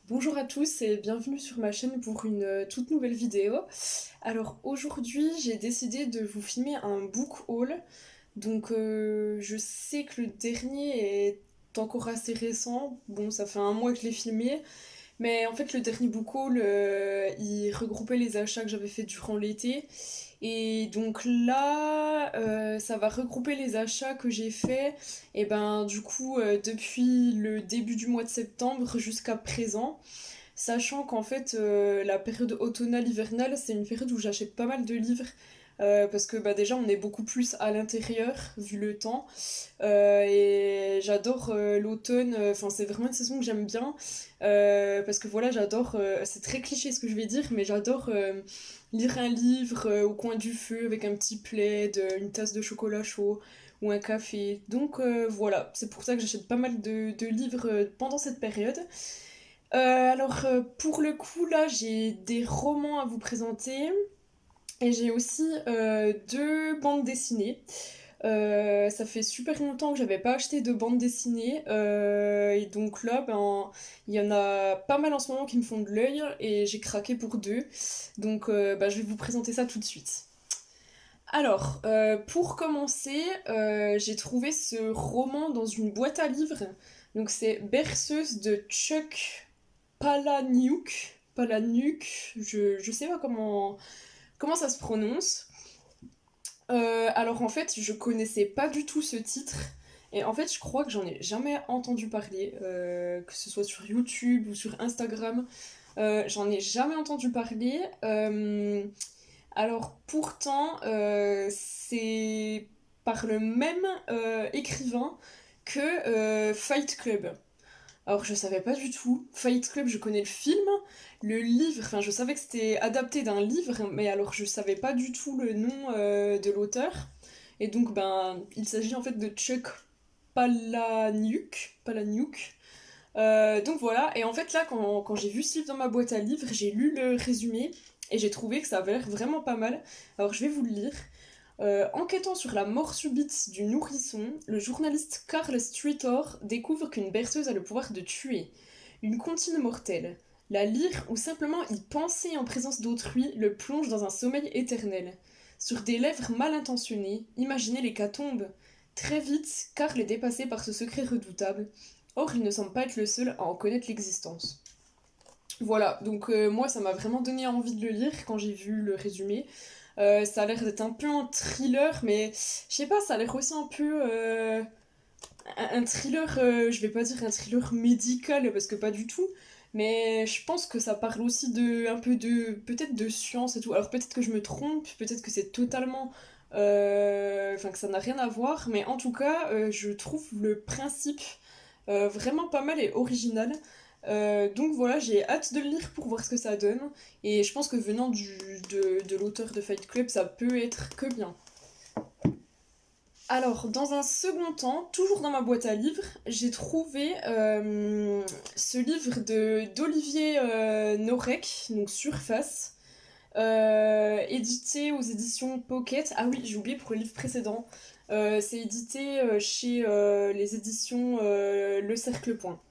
Bonjour à tous et bienvenue sur ma chaîne pour une toute nouvelle vidéo. Alors aujourd'hui j'ai décidé de vous filmer un book haul. Je sais que le dernier est encore assez récent. Bon, ça fait un mois que je l'ai filmé. Mais en fait, le dernier book haul, il regroupait les achats que j'avais fait durant l'été. Et donc là, ça va regrouper les achats que j'ai fait, et ben du coup, depuis le début du mois de septembre jusqu'à présent. Sachant qu'en fait, la période automnale-hivernale, c'est une période où j'achète pas mal de livres. Parce que bah, déjà, on est beaucoup plus à l'intérieur, vu le temps. Et j'adore l'automne, enfin c'est vraiment une saison que j'aime bien, parce que voilà, j'adore, c'est très cliché ce que je vais dire, mais j'adore lire un livre au coin du feu avec un petit plaid, une tasse de chocolat chaud ou un café. Voilà, c'est pour ça que j'achète pas mal de livres pendant cette période. Pour le coup, là, j'ai des romans à vous présenter et j'ai aussi deux bandes dessinées. Ça fait super longtemps que j'avais pas acheté de bande dessinée, et donc là, ben, il y en a pas mal en ce moment qui me font de l'œil et j'ai craqué pour deux. Je vais vous présenter ça tout de suite. Pour commencer, j'ai trouvé ce roman dans une boîte à livres. Donc c'est Berceuse de Chuck Palahniuk. Palahniuk, je sais pas comment ça se prononce. En fait, je connaissais pas du tout ce titre. Et en fait, je crois que j'en ai jamais entendu parler, que ce soit sur YouTube ou sur Instagram. J'en ai jamais entendu parler. C'est par le même écrivain que Fight Club. Alors, je savais pas du tout. Fight Club, je connais le film, le livre, enfin, je savais que c'était adapté d'un livre, mais alors je savais pas du tout le nom de l'auteur. Et donc, ben, il s'agit en fait de Chuck Palahniuk. Donc voilà, et en fait, là, quand j'ai vu ce livre dans ma boîte à livres, j'ai lu le résumé et j'ai trouvé que ça avait l'air vraiment pas mal. Alors, je vais vous le lire. Enquêtant sur la mort subite du nourrisson, le journaliste Carl Streetor découvre qu'une berceuse a le pouvoir de tuer. Une comptine mortelle. La lire ou simplement y penser en présence d'autrui le plonge dans un sommeil éternel. Sur des lèvres mal intentionnées, imaginez l'hécatombe. Très vite, Carl est dépassé par ce secret redoutable. Or, il ne semble pas être le seul à en connaître l'existence. Voilà, moi ça m'a vraiment donné envie de le lire quand j'ai vu le résumé. Ça a l'air d'être un peu un thriller, mais je sais pas, ça a l'air aussi un peu un thriller, je vais pas dire un thriller médical parce que pas du tout, mais je pense que ça parle aussi de un peu de peut-être de science et tout. Alors peut-être que je me trompe, peut-être que c'est totalement enfin que ça n'a rien à voir, mais en tout cas, je trouve le principe vraiment pas mal et original. Donc voilà, j'ai hâte de le lire pour voir ce que ça donne. Et je pense que venant de l'auteur de Fight Club, ça peut être que bien. Alors, dans un second temps, toujours dans ma boîte à livres, j'ai trouvé ce livre d'Olivier Norek, donc Surface, édité aux éditions Pocket. Ah oui, j'ai oublié pour le livre précédent. C'est édité chez les éditions Le Cercle Point.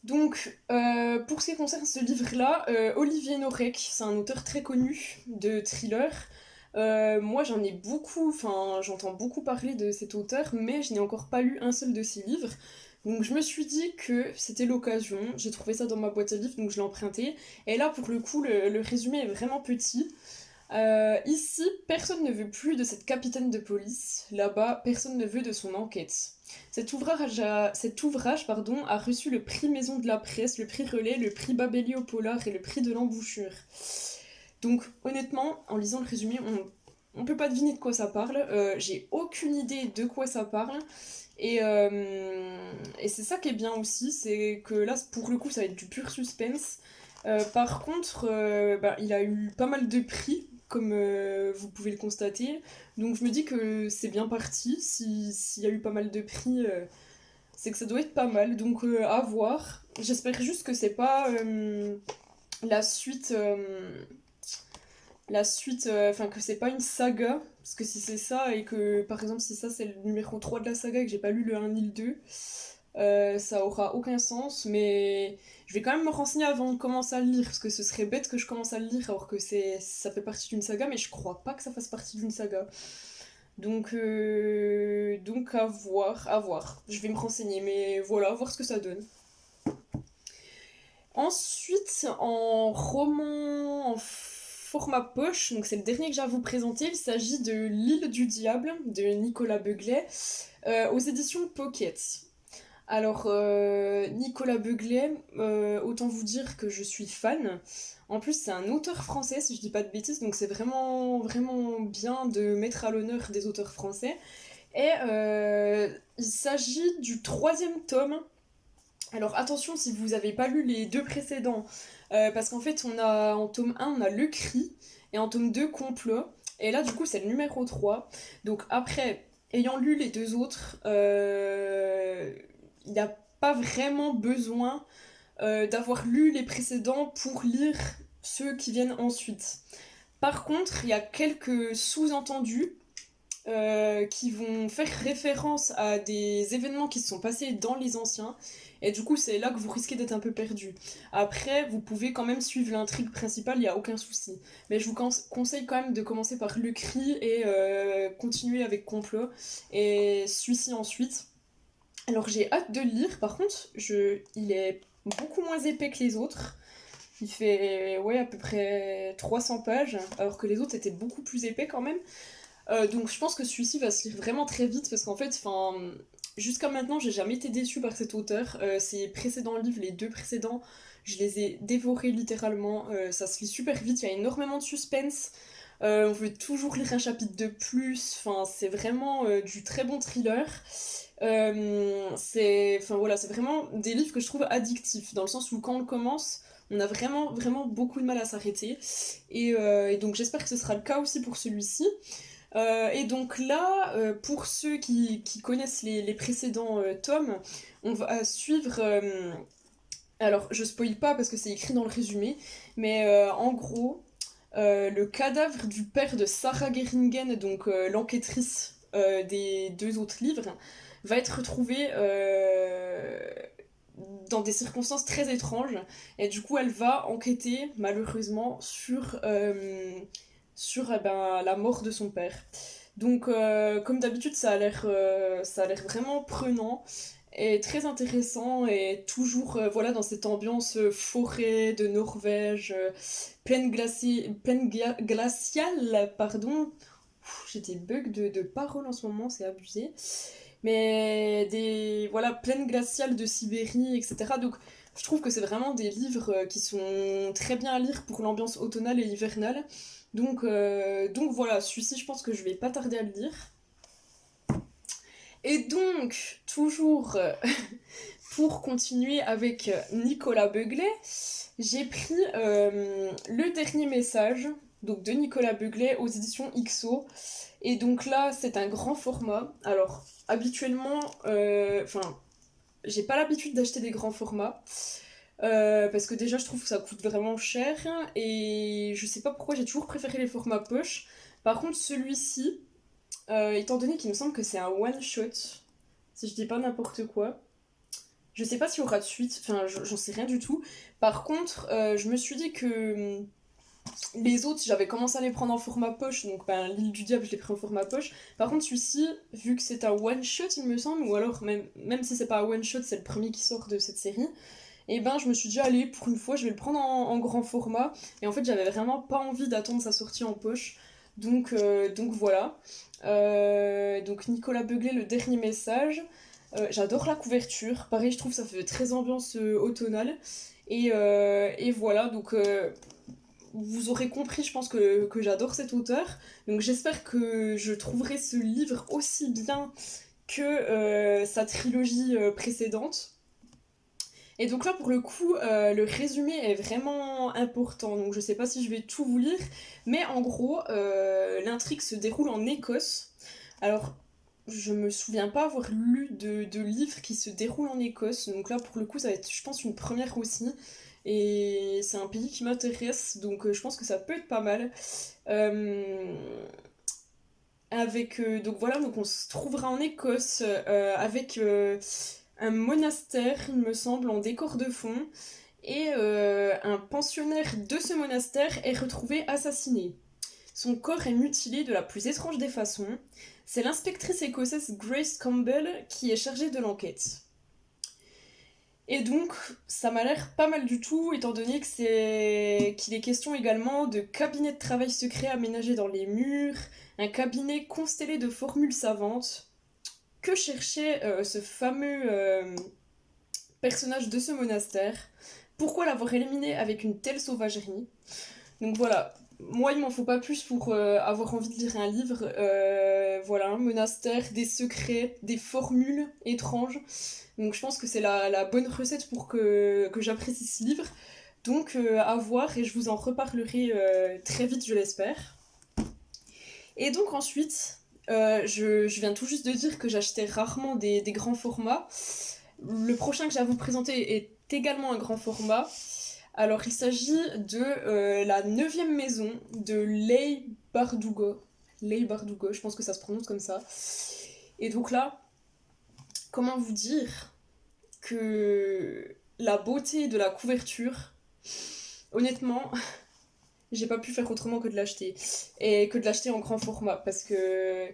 Pour ce qui concerne ce livre-là, Olivier Norek, c'est un auteur très connu de thriller. Moi, j'entends beaucoup parler de cet auteur, mais je n'ai encore pas lu un seul de ses livres. Donc, je me suis dit que c'était l'occasion. J'ai trouvé ça dans ma boîte à livres, donc je l'ai emprunté. Et là, pour le coup, le résumé est vraiment petit. Ici, personne ne veut plus de cette capitaine de police. Là-bas, personne ne veut de son enquête. Cet ouvrage a reçu le prix Maison de la Presse, le prix Relais, le prix Babelli au Polar et le prix de l'embouchure. Donc, honnêtement, en lisant le résumé, on peut pas deviner de quoi ça parle. J'ai aucune idée de quoi ça parle. Et c'est ça qui est bien aussi, c'est que là, pour le coup, ça va être du pur suspense. Par contre, il a eu pas mal de prix, comme vous pouvez le constater. Donc je me dis que c'est bien parti. S'il y a eu pas mal de prix, c'est que ça doit être pas mal. À voir. J'espère juste que c'est pas la suite. Enfin que c'est pas une saga. Parce que si c'est ça, et que par exemple si ça c'est le numéro 3 de la saga et que j'ai pas lu le un ni le 2, ça aura aucun sens, mais je vais quand même me renseigner avant de commencer à le lire, parce que ce serait bête que je commence à le lire alors que ça fait partie d'une saga, mais je crois pas que ça fasse partie d'une saga. Donc à voir, à voir. Je vais me renseigner, mais voilà, voir ce que ça donne. Ensuite, en roman en format poche, donc c'est le dernier que j'ai à vous présenter, il s'agit de L'île du diable de Nicolas Beuglet aux éditions Pocket. Alors, Nicolas Beuglet, autant vous dire que je suis fan. En plus, c'est un auteur français, si je dis pas de bêtises, donc c'est vraiment, vraiment bien de mettre à l'honneur des auteurs français. Et il s'agit du troisième tome. Alors attention si vous n'avez pas lu les deux précédents, parce qu'en fait en tome 1 on a Le Cri, et en tome 2 Complot, et là du coup c'est le numéro 3. Donc après, ayant lu les deux autres, il n'y a pas vraiment besoin d'avoir lu les précédents pour lire ceux qui viennent ensuite. Par contre, il y a quelques sous-entendus qui vont faire référence à des événements qui se sont passés dans les anciens. Et du coup, c'est là que vous risquez d'être un peu perdu. Après, vous pouvez quand même suivre l'intrigue principale, il n'y a aucun souci. Mais je vous conseille quand même de commencer par Le Cri et continuer avec Complot. Et celui-ci ensuite. Alors j'ai hâte de le lire, par contre, il est beaucoup moins épais que les autres. Il fait ouais, à peu près 300 pages, alors que les autres étaient beaucoup plus épais quand même. Donc je pense que celui-ci va se lire vraiment très vite parce qu'en fait, jusqu'à maintenant, j'ai jamais été déçue par cet auteur. Ses précédents livres, les deux précédents, je les ai dévorés littéralement. Ça se lit super vite, il y a énormément de suspense. On veut toujours lire un chapitre de plus. Enfin, c'est vraiment du très bon thriller. C'est vraiment des livres que je trouve addictifs, dans le sens où quand on commence, on a vraiment, vraiment beaucoup de mal à s'arrêter. Et donc j'espère que ce sera le cas aussi pour celui-ci. Et donc là, pour ceux qui connaissent les précédents tomes, on va suivre... alors, je spoil pas parce que c'est écrit dans le résumé, mais en gros, le cadavre du père de Sarah Geringen, donc l'enquêtrice des deux autres livres, va être retrouvé dans des circonstances très étranges. Et du coup, elle va enquêter, malheureusement, sur la mort de son père. Donc, comme d'habitude, ça a l'air vraiment prenant et très intéressant et toujours voilà, dans cette ambiance forêt de Norvège, glaciale, pardon. J'ai des bugs de paroles en ce moment, c'est abusé. Mais voilà, plaine glaciale de Sibérie, etc. Donc je trouve que c'est vraiment des livres qui sont très bien à lire pour l'ambiance automnale et hivernale. Donc voilà, celui-ci, je pense que je vais pas tarder à le lire. Et donc, toujours pour continuer avec Nicolas Beuglet, j'ai pris le dernier message donc de Nicolas Beuglet aux éditions XO. Et donc là, c'est un grand format. Alors, habituellement, j'ai pas l'habitude d'acheter des grands formats. Parce que déjà je trouve que ça coûte vraiment cher et je sais pas pourquoi j'ai toujours préféré les formats poche. Par contre celui-ci, étant donné qu'il me semble que c'est un one shot, si je dis pas n'importe quoi, je sais pas s'il y aura de suite, enfin j'en sais rien du tout. Par contre je me suis dit que les autres j'avais commencé à les prendre en format poche, donc l'île du diable je l'ai pris en format poche. Par contre celui-ci, vu que c'est un one shot il me semble, ou alors même si c'est pas un one shot c'est le premier qui sort de cette série, et ben je me suis dit allez pour une fois je vais le prendre en grand format, et en fait j'avais vraiment pas envie d'attendre sa sortie en poche, donc voilà. Donc Nicolas Beuglet, le dernier message. J'adore la couverture, pareil je trouve ça fait très ambiance automnale, et voilà, donc vous aurez compris je pense que j'adore cet auteur, donc j'espère que je trouverai ce livre aussi bien que sa trilogie précédente. Et donc là, pour le coup, le résumé est vraiment important. Donc je sais pas si je vais tout vous lire, mais en gros, l'intrigue se déroule en Écosse. Alors, je me souviens pas avoir lu de livre qui se déroule en Écosse. Donc là, pour le coup, ça va être, je pense, une première aussi. Et c'est un pays qui m'intéresse, donc je pense que ça peut être pas mal. Euh, donc voilà, donc on se trouvera en Écosse avec un monastère, il me semble, en décor de fond, et un pensionnaire de ce monastère est retrouvé assassiné. Son corps est mutilé de la plus étrange des façons. C'est l'inspectrice écossaise Grace Campbell qui est chargée de l'enquête. Et donc, ça m'a l'air pas mal du tout, étant donné que qu'il est question également de cabinet de travail secret aménagé dans les murs, un cabinet constellé de formules savantes. Que cherchait ce fameux personnage de ce monastère? Pourquoi l'avoir éliminé avec une telle sauvagerie? Donc voilà, moi il m'en faut pas plus pour avoir envie de lire un livre. Voilà, un monastère, des secrets, des formules étranges. Donc je pense que c'est la bonne recette pour que j'apprécie ce livre. Donc à voir et je vous en reparlerai très vite, je l'espère. Et donc ensuite, je viens tout juste de dire que j'achetais rarement des grands formats. Le prochain que j'ai à vous présenter est également un grand format. Alors il s'agit de la 9e maison de Leigh Bardugo. Leigh Bardugo, je pense que ça se prononce comme ça. Et donc là, comment vous dire que la beauté de la couverture, honnêtement, j'ai pas pu faire autrement que de l'acheter. Et que de l'acheter en grand format, parce que...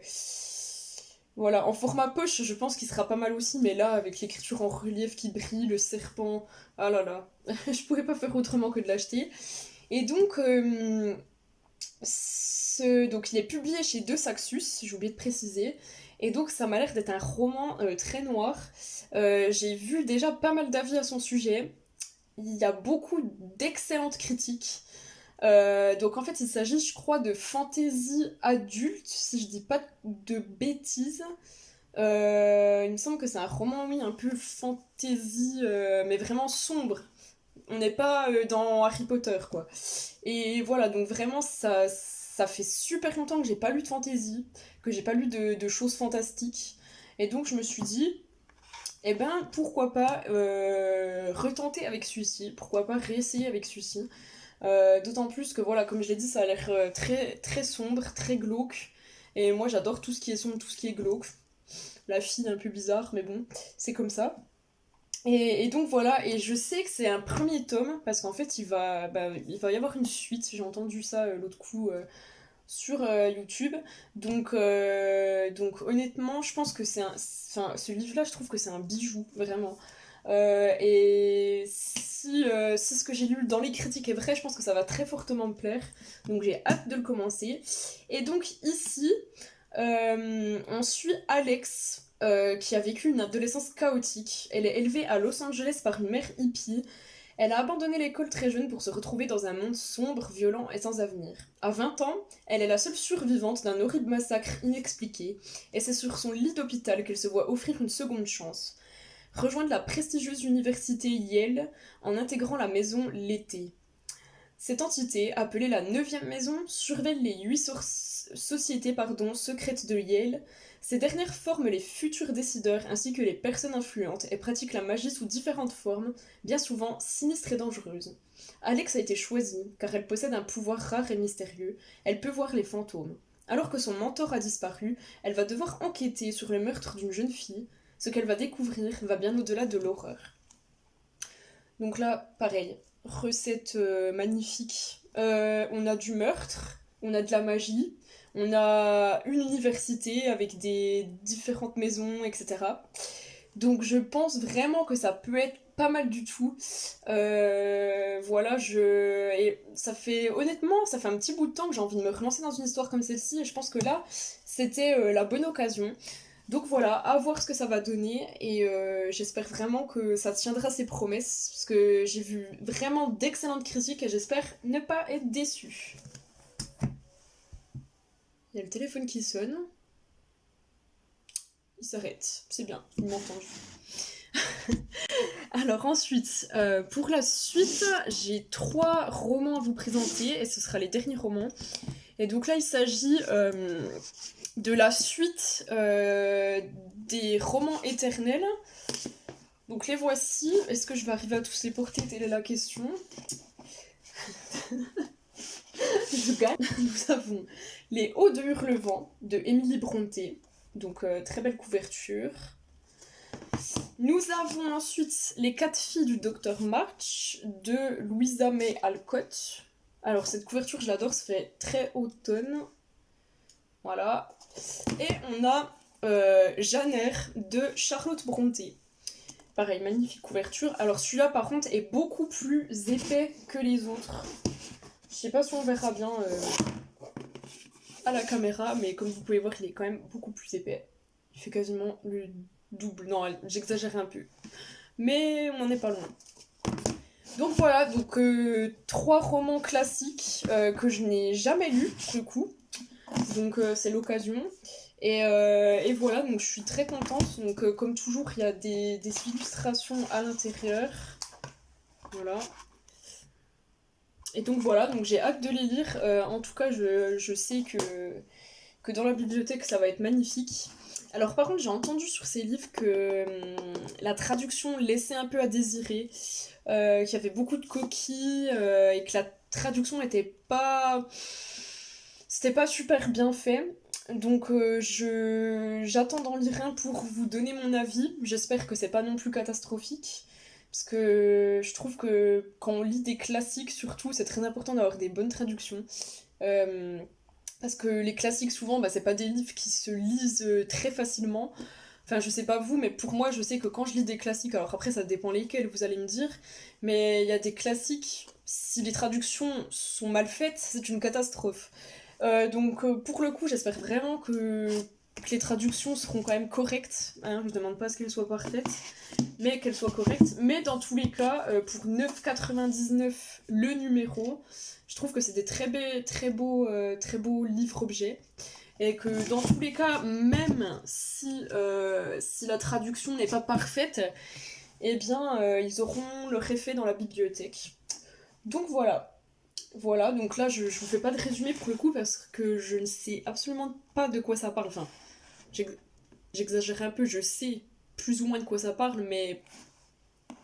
Voilà, en format poche, je pense qu'il sera pas mal aussi, mais là, avec l'écriture en relief qui brille, le serpent, ah là là, je pourrais pas faire autrement que de l'acheter. Et donc, donc il est publié chez De Saxus, j'ai oublié de préciser, et donc ça m'a l'air d'être un roman très noir. J'ai vu déjà pas mal d'avis à son sujet, il y a beaucoup d'excellentes critiques. Donc en fait il s'agit je crois de fantasy adulte, si je dis pas de bêtises. Il me semble que c'est un roman, oui, un peu fantasy, mais vraiment sombre. On n'est pas dans Harry Potter, quoi. Et voilà, donc vraiment, ça fait super longtemps que j'ai pas lu de fantasy, que j'ai pas lu de choses fantastiques. Et donc je me suis dit, eh ben, pourquoi pas retenter avec celui-ci, pourquoi pas réessayer avec celui-ci. D'autant plus que, voilà, comme je l'ai dit, ça a l'air très, très sombre, très glauque. Et moi, j'adore tout ce qui est sombre, tout ce qui est glauque. La fille un peu bizarre, mais bon, c'est comme ça. Et donc voilà, et je sais que c'est un premier tome, parce qu'en fait il va y avoir une suite, j'ai entendu ça l'autre coup sur YouTube. Donc honnêtement, je pense que enfin, ce livre-là, je trouve que c'est un bijou, vraiment. Et si ce que j'ai lu dans les critiques est vrai, je pense que ça va très fortement me plaire. Donc j'ai hâte de le commencer. Et donc ici, on suit Alex, qui a vécu une adolescence chaotique. Elle est élevée à Los Angeles par une mère hippie. Elle a abandonné l'école très jeune pour se retrouver dans un monde sombre, violent et sans avenir. À 20 ans, elle est la seule survivante d'un horrible massacre inexpliqué, et c'est sur son lit d'hôpital qu'elle se voit offrir une seconde chance. Rejoindre la prestigieuse université Yale en intégrant la maison l'été. Cette entité, appelée la 9e maison, surveille les 8 sociétés secrètes de Yale. Ces dernières forment les futurs décideurs ainsi que les personnes influentes et pratiquent la magie sous différentes formes, bien souvent sinistres et dangereuses. Alex a été choisie car elle possède un pouvoir rare et mystérieux, elle peut voir les fantômes. Alors que son mentor a disparu, elle va devoir enquêter sur le meurtre d'une jeune fille. Ce qu'elle va découvrir va bien au-delà de l'horreur. Donc là, pareil, recette magnifique. On a du meurtre, on a de la magie, on a une université avec des différentes maisons, etc. Donc je pense vraiment que ça peut être pas mal du tout. Voilà, et ça fait honnêtement, ça fait un petit bout de temps que j'ai envie de me relancer dans une histoire comme celle-ci et je pense que là, c'était la bonne occasion. Donc voilà, à voir ce que ça va donner et j'espère vraiment que ça tiendra ses promesses parce que j'ai vu vraiment d'excellentes critiques et j'espère ne pas être déçue. Il y a le téléphone qui sonne. Il s'arrête, c'est bien, il m'a entendu. Alors ensuite, pour la suite, j'ai 3 romans à vous présenter et ce sera les derniers romans. Et donc là, il s'agit de la suite des romans éternels. Donc les voici. Est-ce que je vais arriver à tous les porter? Telle est la question. Je gagne. Nous avons Les Hauts de Hurlevent de Émilie Brontë. Donc très belle couverture. Nous avons ensuite Les 4 filles du docteur March de Louisa May Alcott. Alors cette couverture, je l'adore, ça fait très automne. Voilà. Et on a Janer de Charlotte Brontë. Pareil, magnifique couverture. Alors celui-là par contre est beaucoup plus épais que les autres. Je sais pas si on verra bien à la caméra, mais comme vous pouvez voir, il est quand même beaucoup plus épais. Il fait quasiment le double. Non, j'exagère un peu. Mais on n'en est pas loin. Donc voilà, donc 3 romans classiques que je n'ai jamais lus, du coup. Donc c'est l'occasion. Et voilà, donc je suis très contente. Donc comme toujours, il y a des illustrations à l'intérieur. Voilà. Et donc voilà, donc j'ai hâte de les lire. En tout cas, je sais que dans la bibliothèque, ça va être magnifique. Alors par contre, j'ai entendu sur ces livres que la traduction laissait un peu à désirer, qu'il y avait beaucoup de coquilles et que la traduction était pas... C'était pas super bien fait. Donc j'attends d'en lire un pour vous donner mon avis. J'espère que c'est pas non plus catastrophique. Parce que je trouve que quand on lit des classiques, surtout, c'est très important d'avoir des bonnes traductions. Euh, Parce que les classiques, souvent, bah, c'est pas des livres qui se lisent très facilement. Enfin, je sais pas vous, mais pour moi, je sais que quand je lis des classiques, alors après, ça dépend lesquels, vous allez me dire, mais il y a des classiques, si les traductions sont mal faites, c'est une catastrophe. Donc, pour le coup, j'espère vraiment que les traductions seront quand même correctes. Hein, je demande pas à ce qu'elles soient parfaites, mais qu'elles soient correctes. Mais dans tous les cas, pour 9,99 le numéro, je trouve que c'est des très beaux livres-objets. Et que dans tous les cas, même si la traduction n'est pas parfaite, eh bien, ils auront leur effet dans la bibliothèque. Donc voilà. Voilà, donc là, je vous fais pas de résumé pour le coup parce que je ne sais absolument pas de quoi ça parle. Enfin, j'exagère un peu, je sais plus ou moins de quoi ça parle, mais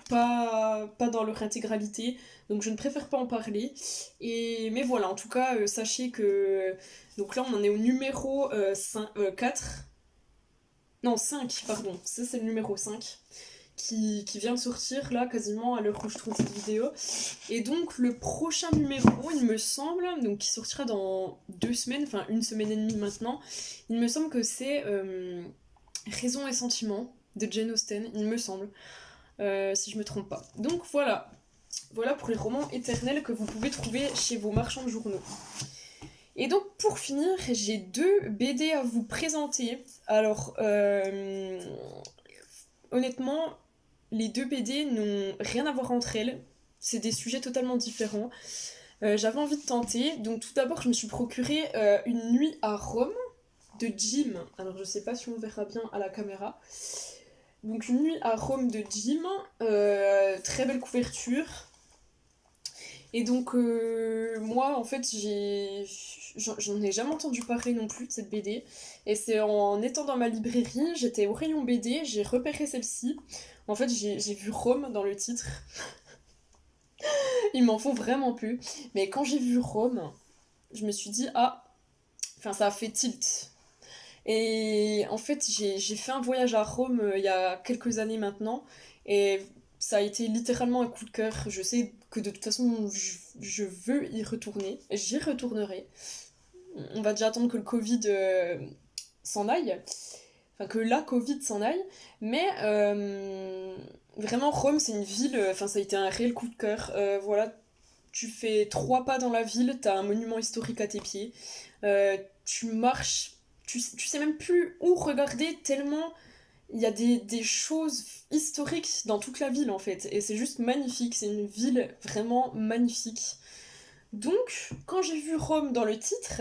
pas dans leur intégralité, donc je ne préfère pas en parler. Mais voilà, en tout cas, sachez que... Donc là, on en est au numéro 4. Non, 5 pardon. Ça, c'est le numéro 5 qui vient de sortir, là, quasiment à l'heure où je trouve cette vidéo. Et donc, le prochain numéro, il me semble, donc qui sortira dans 2 semaines, enfin 1 semaine et demie maintenant, il me semble que c'est Raison et Sentiment de Jane Austen, il me semble. Si je me trompe pas. Donc voilà. Voilà pour les romans éternels que vous pouvez trouver chez vos marchands de journaux. Et donc pour finir, j'ai 2 BD à vous présenter. Alors, honnêtement, les 2 BD n'ont rien à voir entre elles. C'est des sujets totalement différents. J'avais envie de tenter. Donc tout d'abord, je me suis procuré Une nuit à Rome de Jim. Alors je sais pas si on verra bien à la caméra. Donc Une nuit à Rome de Jim, très belle couverture. Et donc moi en fait j'en ai jamais entendu parler non plus de cette BD. Et c'est en étant dans ma librairie, j'étais au rayon BD, j'ai repéré celle-ci. En fait j'ai vu Rome dans le titre. Il m'en faut vraiment plus. Mais quand j'ai vu Rome, je me suis dit ah, enfin ça a fait tilt. Et en fait, j'ai fait un voyage à Rome il y a quelques années maintenant, et ça a été littéralement un coup de cœur. Je sais que de toute façon, je veux y retourner, j'y retournerai. On va déjà attendre que le Covid s'en aille, enfin que la Covid s'en aille, mais vraiment Rome, c'est une ville, enfin ça a été un réel coup de cœur. Voilà, tu fais 3 pas dans la ville, t'as un monument historique à tes pieds, tu marches, tu sais même plus où regarder tellement il y a des choses historiques dans toute la ville en fait, et c'est juste magnifique, c'est une ville vraiment magnifique. Donc, quand j'ai vu Rome dans le titre,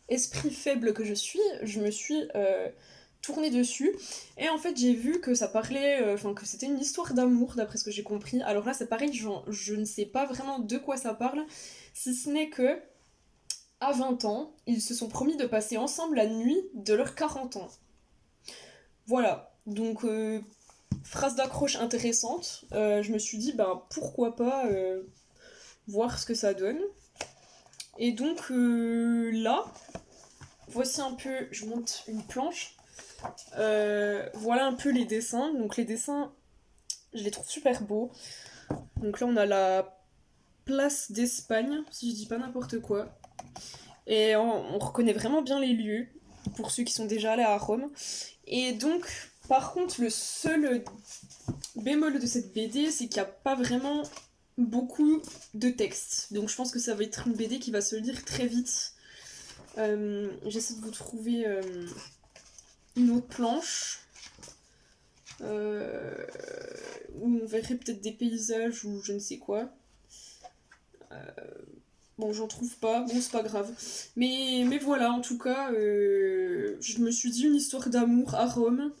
esprit faible que je me suis tournée dessus, et en fait j'ai vu que ça parlait, enfin que c'était une histoire d'amour d'après ce que j'ai compris. Alors là c'est pareil, je ne sais pas vraiment de quoi ça parle, si ce n'est que à 20 ans, ils se sont promis de passer ensemble la nuit de leurs 40 ans. Voilà, donc phrase d'accroche intéressante. Je me suis dit, ben pourquoi pas voir ce que ça donne. Et donc là, voici un peu, je monte une planche. Voilà un peu les dessins. Donc les dessins, je les trouve super beaux. Donc là, on a la place d'Espagne, si je dis pas n'importe quoi. Et on reconnaît vraiment bien les lieux, pour ceux qui sont déjà allés à Rome. Et donc, par contre, le seul bémol de cette BD, c'est qu'il n'y a pas vraiment beaucoup de texte. Donc je pense que ça va être une BD qui va se lire très vite. J'essaie de vous trouver une autre planche. Où on verrait peut-être des paysages ou je ne sais quoi. Bon, j'en trouve pas, bon, c'est pas grave. Mais voilà, en tout cas, je me suis dit une histoire d'amour à Rome.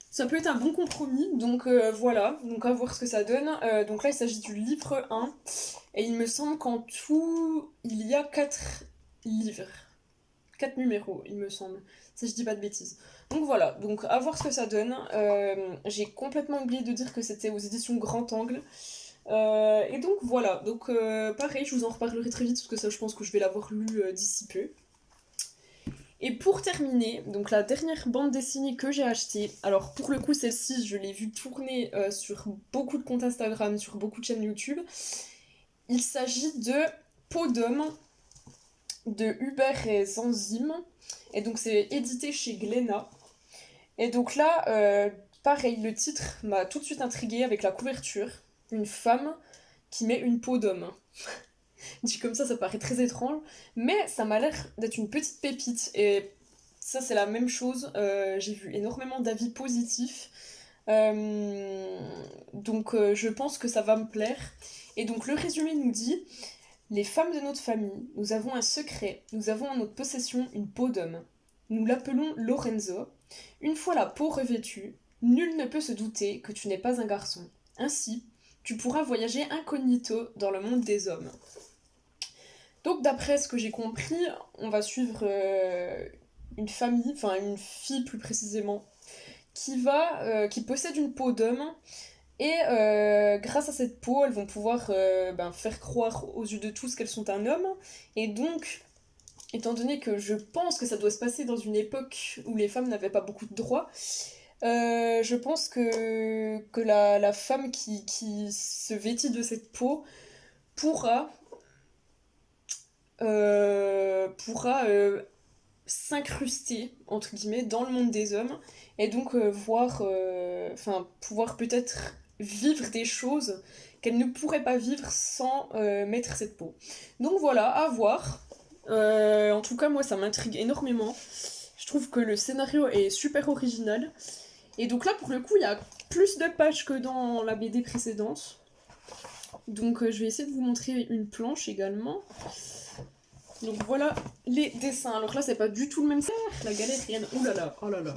Ça peut être un bon compromis, donc voilà, donc à voir ce que ça donne. Donc là, il s'agit du livre 1, et il me semble qu'en tout, il y a 4 livres. 4 numéros, il me semble, si je dis pas de bêtises. Donc voilà, donc à voir ce que ça donne. J'ai complètement oublié de dire que c'était aux éditions Grand Angle. Et donc voilà, donc pareil, je vous en reparlerai très vite parce que ça, je pense que je vais l'avoir lu d'ici peu. Et pour terminer, donc la dernière bande dessinée que j'ai achetée, alors pour le coup celle-ci je l'ai vue tourner sur beaucoup de comptes Instagram, sur beaucoup de chaînes YouTube. Il s'agit de Peau d'homme de Hubert et Zanzim. Et donc c'est édité chez Glénat. Et donc là, pareil, le titre m'a tout de suite intriguée avec la couverture. Une femme qui met une peau d'homme. Dit comme ça paraît très étrange, mais ça m'a l'air d'être une petite pépite. Et ça, c'est la même chose. J'ai vu énormément d'avis positifs. Donc, je pense que ça va me plaire. Et donc, le résumé nous dit: les femmes de notre famille, nous avons un secret. Nous avons en notre possession une peau d'homme. Nous l'appelons Lorenzo. Une fois la peau revêtue, nul ne peut se douter que tu n'es pas un garçon. Ainsi, tu pourras voyager incognito dans le monde des hommes. Donc d'après ce que j'ai compris, on va suivre une famille, enfin une fille plus précisément, qui possède une peau d'homme, et grâce à cette peau, elles vont pouvoir faire croire aux yeux de tous qu'elles sont un homme. Et donc, étant donné que je pense que ça doit se passer dans une époque où les femmes n'avaient pas beaucoup de droits, je pense que la femme qui se vêtit de cette peau pourra s'incruster entre guillemets dans le monde des hommes, et donc pouvoir peut-être vivre des choses qu'elle ne pourrait pas vivre sans mettre cette peau. Donc voilà, à voir. En tout cas, moi ça m'intrigue énormément. Je trouve que le scénario est super original. Et donc là, pour le coup, il y a plus de pages que dans la BD précédente. Donc je vais essayer de vous montrer une planche également. Donc voilà les dessins. Alors là, c'est pas du tout le même style. La galérienne. Ouh là là, oh là là.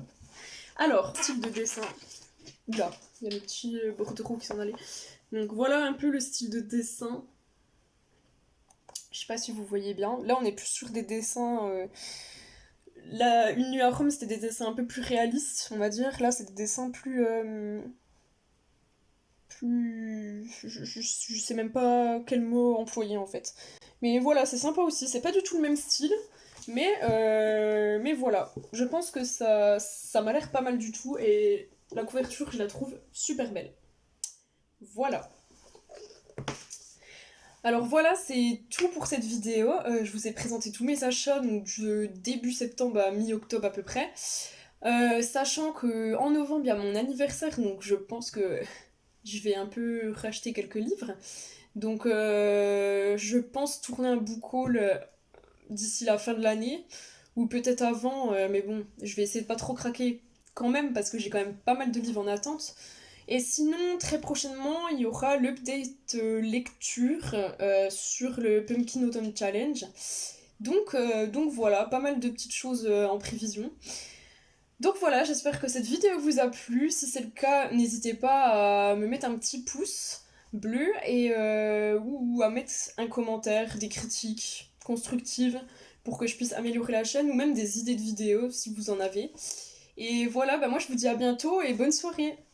Alors, style de dessin. Là, il y a le petit bordereau qui s'en allait. Donc voilà un peu le style de dessin. Je sais pas si vous voyez bien. Là, on est plus sur des dessins. Une nuit à Rome, c'était des dessins un peu plus réalistes, on va dire. Là, c'est des dessins plus. Je sais même pas quel mot employer en fait. Mais voilà, c'est sympa aussi. C'est pas du tout le même style. Mais voilà. Je pense que ça m'a l'air pas mal du tout. Et la couverture, je la trouve super belle. Voilà. Alors voilà, c'est tout pour cette vidéo. Je vous ai présenté tous mes achats, donc de début septembre à mi-octobre à peu près. Sachant que en novembre, il y a mon anniversaire, donc je pense que je vais un peu racheter quelques livres. Donc je pense tourner un book haul d'ici la fin de l'année, ou peut-être avant, mais bon, je vais essayer de pas trop craquer quand même, parce que j'ai quand même pas mal de livres en attente. Et sinon, très prochainement, il y aura l'update lecture sur le Pumpkin Autumn Challenge. Donc voilà, pas mal de petites choses en prévision. Donc voilà, j'espère que cette vidéo vous a plu. Si c'est le cas, n'hésitez pas à me mettre un petit pouce bleu ou à mettre un commentaire, des critiques constructives pour que je puisse améliorer la chaîne, ou même des idées de vidéos si vous en avez. Et voilà, moi je vous dis à bientôt et bonne soirée.